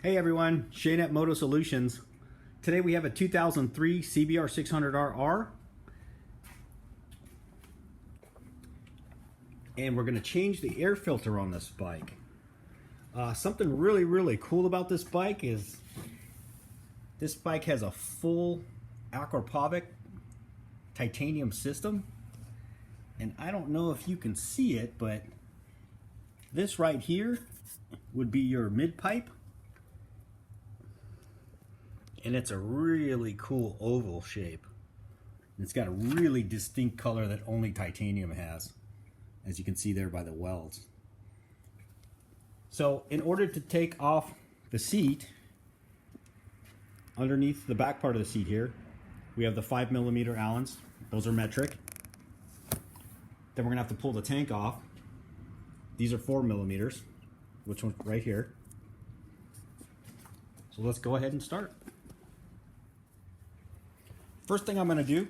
Hey everyone, Shane at Moto Solutions. Today we have a 2003 CBR600RR and we're going to change the air filter on this bike. Something really cool about this bike is this bike has a full aquapovic titanium system, and I don't know if you can see it, but this right here would be your mid pipe. And it's a really cool oval shape. It's got a really distinct color that only titanium has, as you can see there by the welds. So in order to take off the seat, underneath the back part of the seat here, we have the 5mm Allens. Those are metric. Then we're gonna have to pull the tank off. These are 4mm, which one's right here. So let's go ahead and start. First thing I'm going to do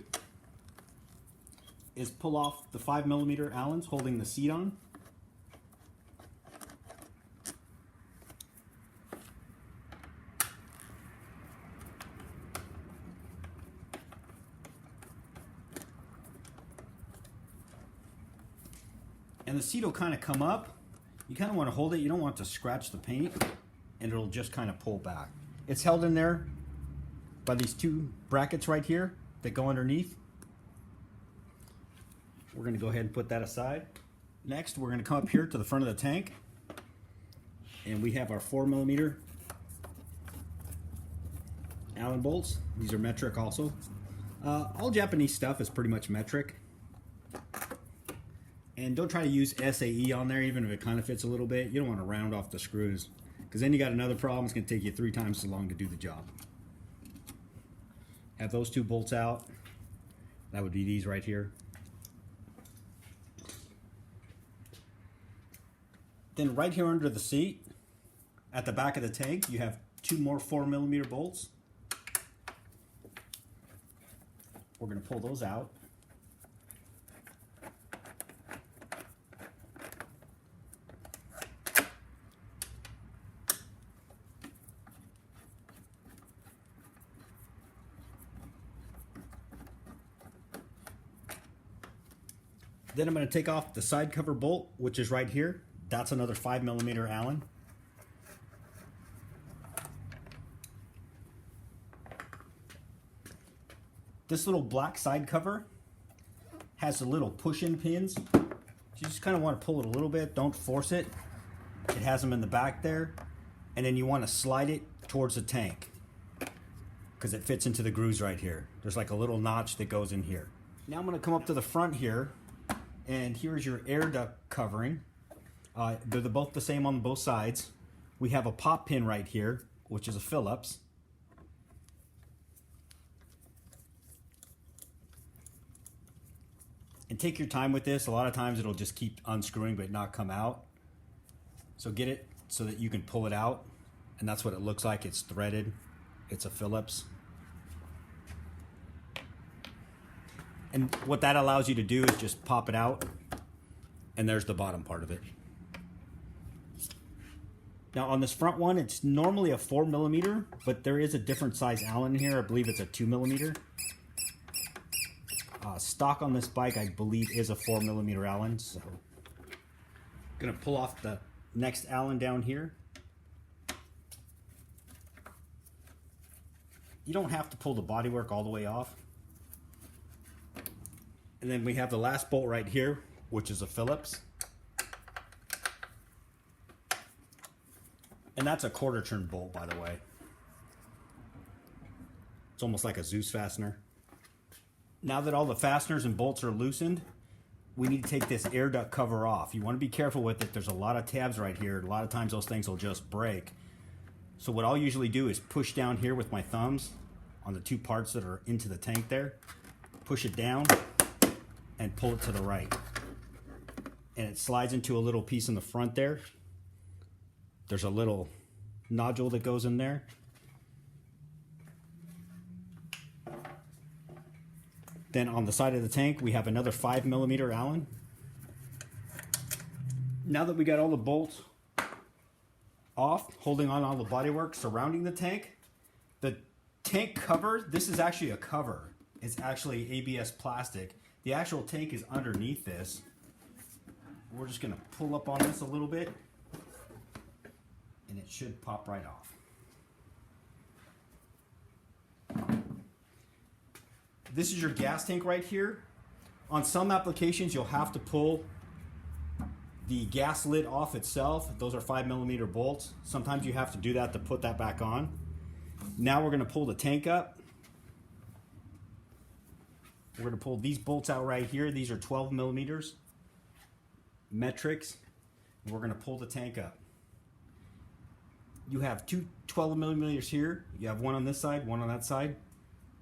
is pull off the 5mm Allens holding the seat on. And the seat will kind of come up. You kind of want to hold it. You don't want to scratch the paint, and it'll just kind of pull back. It's held in there by these two brackets right here that go underneath. We're going to go ahead and put that aside. Next, we're going to come up here to the front of the tank, and we have our 4mm Allen bolts. These are metric also. All Japanese stuff is pretty much metric. And don't try to use SAE on there, even if it kind of fits a little bit. You don't want to round off the screws, because then you got another problem. It's going to take you 3 times as long to do the job. Have those two bolts out. That would be these right here. Then right here under the seat, at the back of the tank, you have 2 more 4mm bolts. We're going to pull those out. Then I'm going to take off the side cover bolt, which is right here. That's another 5mm Allen. This little black side cover has the little push-in pins. You just kind of want to pull it a little bit. Don't force it. It has them in the back there. And then you want to slide it towards the tank, because it fits into the grooves right here. There's like a little notch that goes in here. Now I'm going to come up to the front here. And here's your air duct covering. They're both the same on both sides. We have a pop pin right here, which is a Phillips. And take your time with this. A lot of times it'll just keep unscrewing but not come out. So get it so that you can pull it out. And that's what it looks like. It's threaded. It's a Phillips. And what that allows you to do is just pop it out, and there's the bottom part of it. Now on this front one, it's normally a 4mm, but there is a different size Allen here. I believe it's a 2mm. Stock on this bike, I believe, is a 4mm Allen. So I'm gonna pull off the next Allen down here. You don't have to pull the bodywork all the way off. And then we have the last bolt right here, which is a Phillips. And that's a 1/4 turn bolt, by the way. It's almost like a Zeus fastener. Now that all the fasteners and bolts are loosened, we need to take this air duct cover off. You want to be careful with it. There's a lot of tabs right here. A lot of times those things will just break. So what I'll usually do is push down here with my thumbs on the 2 parts that are into the tank there. Push it down and pull it to the right. And it slides into a little piece in the front there. There's a little nodule that goes in there. Then on the side of the tank, we have another 5mm Allen. Now that we got all the bolts off, holding on all the bodywork surrounding the tank. The tank cover, this is actually a cover. It's actually ABS plastic. The actual tank is underneath this. We're just going to pull up on this a little bit, and it should pop right off. This is your gas tank right here. On some applications, you'll have to pull the gas lid off itself. Those are 5mm bolts. Sometimes you have to do that to put that back on. Now we're going to pull the tank up. We're going to pull these bolts out right here. These are 12mm metrics. We're going to pull the tank up. You have two 12mm here. You have one on this side, one on that side,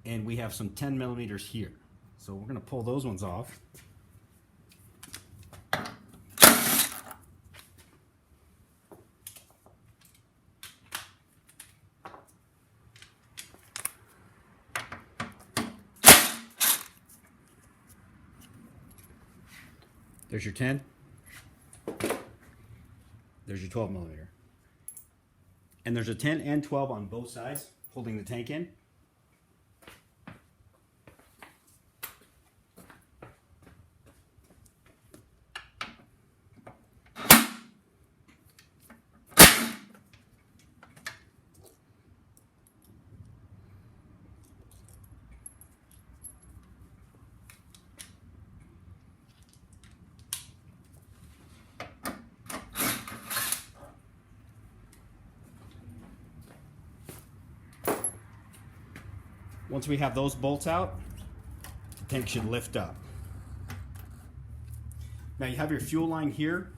and we have some 10mm here. So we're going to pull those ones off. There's your 10. There's your 12mm. And there's a 10 and 12 on both sides holding the tank in. Once we have those bolts out, the tank should lift up. Now you have your fuel line here,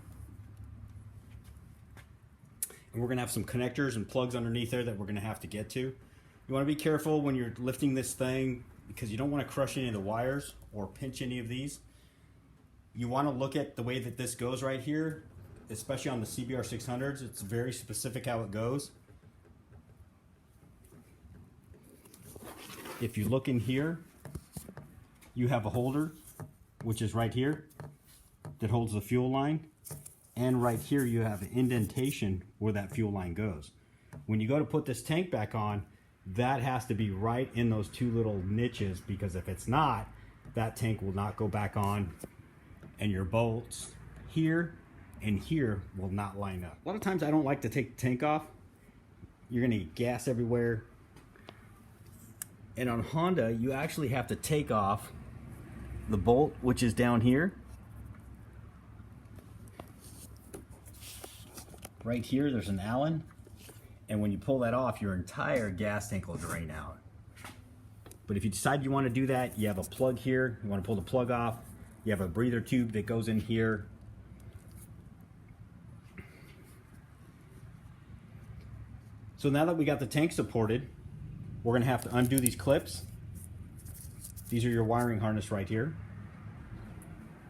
and we're going to have some connectors and plugs underneath there that we're going to have to get to. You want to be careful when you're lifting this thing because you don't want to crush any of the wires or pinch any of these. You want to look at the way that this goes right here, especially on the CBR600s. It's very specific how it goes. If you look in here, you have a holder, which is right here, that holds the fuel line. And right here, you have an indentation where that fuel line goes. When you go to put this tank back on, that has to be right in those two little niches, because if it's not, that tank will not go back on, and your bolts here and here will not line up. A lot of times I don't like to take the tank off. You're gonna get gas everywhere. And on Honda, you actually have to take off the bolt, which is down here. Right here, there's an Allen. And when you pull that off, your entire gas tank will drain out. But if you decide you want to do that, you have a plug here. You want to pull the plug off. You have a breather tube that goes in here. So now that we got the tank supported, we're going to have to undo these clips. These are your wiring harness right here.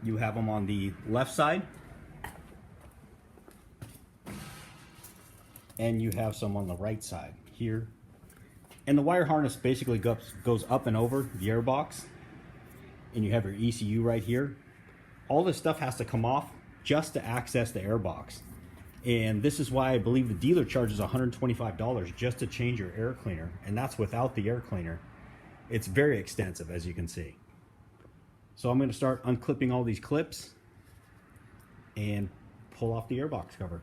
You have them on the left side, and you have some on the right side here. And the wire harness basically goes up and over the air box, and you have your ECU right here. All this stuff has to come off just to access the air box. And this is why I believe the dealer charges $125 just to change your air cleaner, and that's without the air cleaner. It's very extensive, as you can see. So I'm going to start unclipping all these clips and pull off the airbox cover.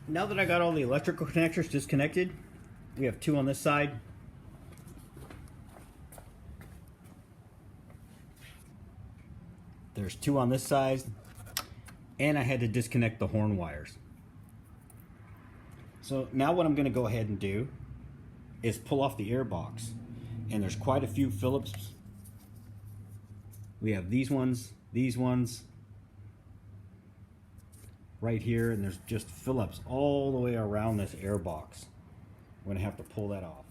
Now that I got all the electrical connectors disconnected, we have two on this side. There's two on this side. And I had to disconnect the horn wires. So now what I'm going to go ahead and do is pull off the air box. And there's quite a few Phillips. We have these ones right here, and there's just Phillips all the way around this air box. I'm going to have to pull that off.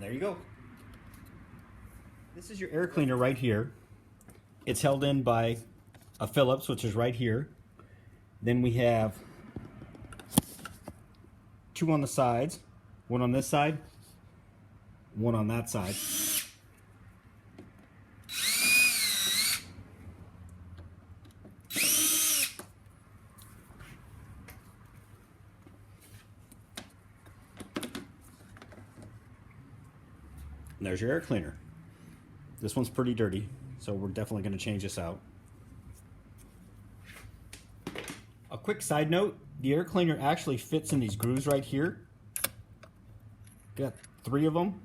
there you go. This is your air cleaner right here. It's held in by a Phillips, which is right here. Then we have two on the sides, one on this side, one on that side. And there's your air cleaner. This one's pretty dirty, so we're definitely going to change this out. A quick side note, the air cleaner actually fits in these grooves right here. Got 3 of them.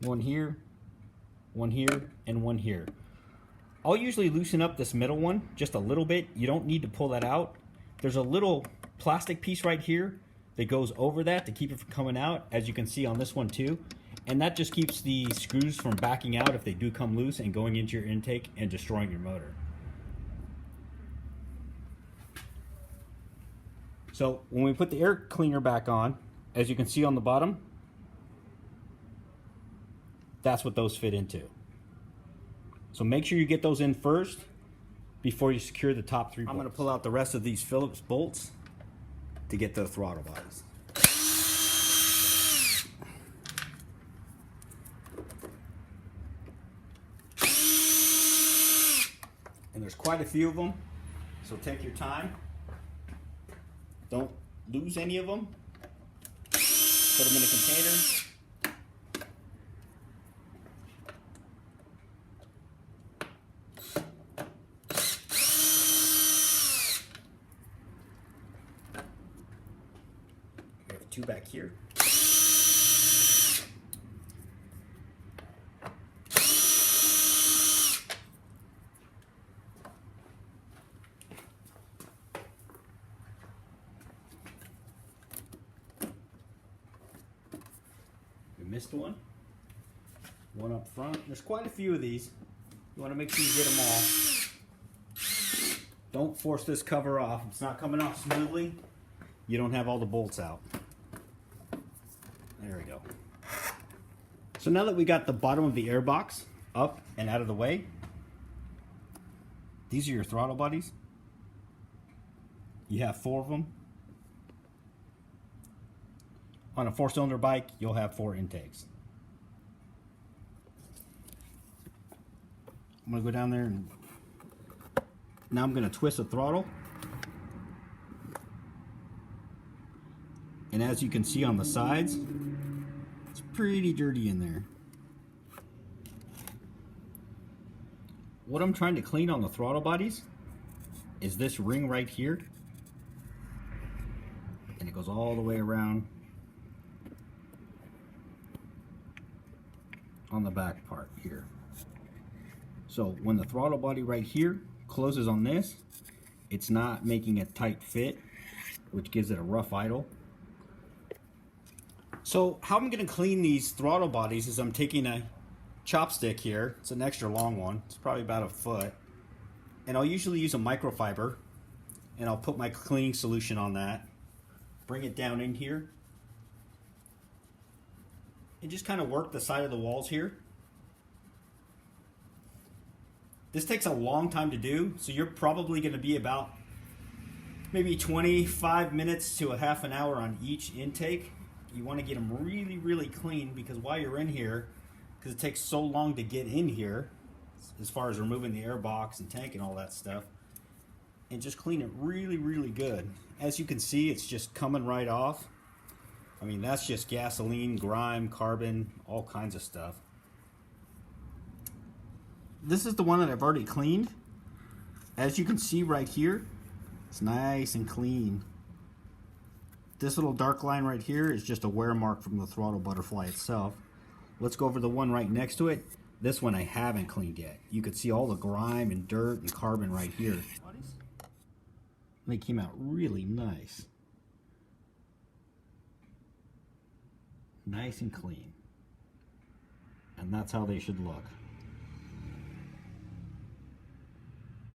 One here, and one here. I'll usually loosen up this middle one just a little bit. You don't need to pull that out. There's a little plastic piece right here that goes over that to keep it from coming out, as you can see on this one too. And that just keeps the screws from backing out if they do come loose and going into your intake and destroying your motor. So when we put the air cleaner back on, as you can see on the bottom, that's what those fit into. So make sure you get those in first before you secure the top 3 bolts. I'm going to pull out the rest of these Phillips bolts to get the throttle bodies. And there's quite a few of them, so take your time. Don't lose any of them. Put them in a container. We have 2 back here. Missed one up front. There's quite a few of these. You want to make sure you get them all. Don't force this cover off. It's not coming off smoothly. You don't have all the bolts out. There we go. So now that we got the bottom of the air box up and out of the way, these are your throttle bodies. You have 4 of them. On a 4-cylinder bike, you'll have 4 intakes. I'm going to go down there and now I'm going to twist the throttle. And as you can see on the sides, it's pretty dirty in there. What I'm trying to clean on the throttle bodies is this ring right here. And it goes all the way around on the back part here. So when the throttle body right here closes on this, it's not making a tight fit, which gives it a rough idle. So how I'm going to clean these throttle bodies is I'm taking a chopstick here. It's an extra long one. It's probably about a foot. And I'll usually use a microfiber, and I'll put my cleaning solution on that, bring it down in here, and just kind of work the side of the walls here. This takes a long time to do, so you're probably going to be about maybe 25 minutes to a half an hour on each intake. You want to get them really, really clean, because while you're in here, because it takes so long to get in here, as far as removing the air box and tank and all that stuff, and just clean it really, really good. As you can see, it's just coming right off. I mean, that's just gasoline, grime, carbon, all kinds of stuff. This is the one that I've already cleaned. As you can see right here, it's nice and clean. This little dark line right here is just a wear mark from the throttle butterfly itself. Let's go over the one right next to it. This one I haven't cleaned yet. You could see all the grime and dirt and carbon right here. They came out really nice. Nice and clean. And that's how they should look.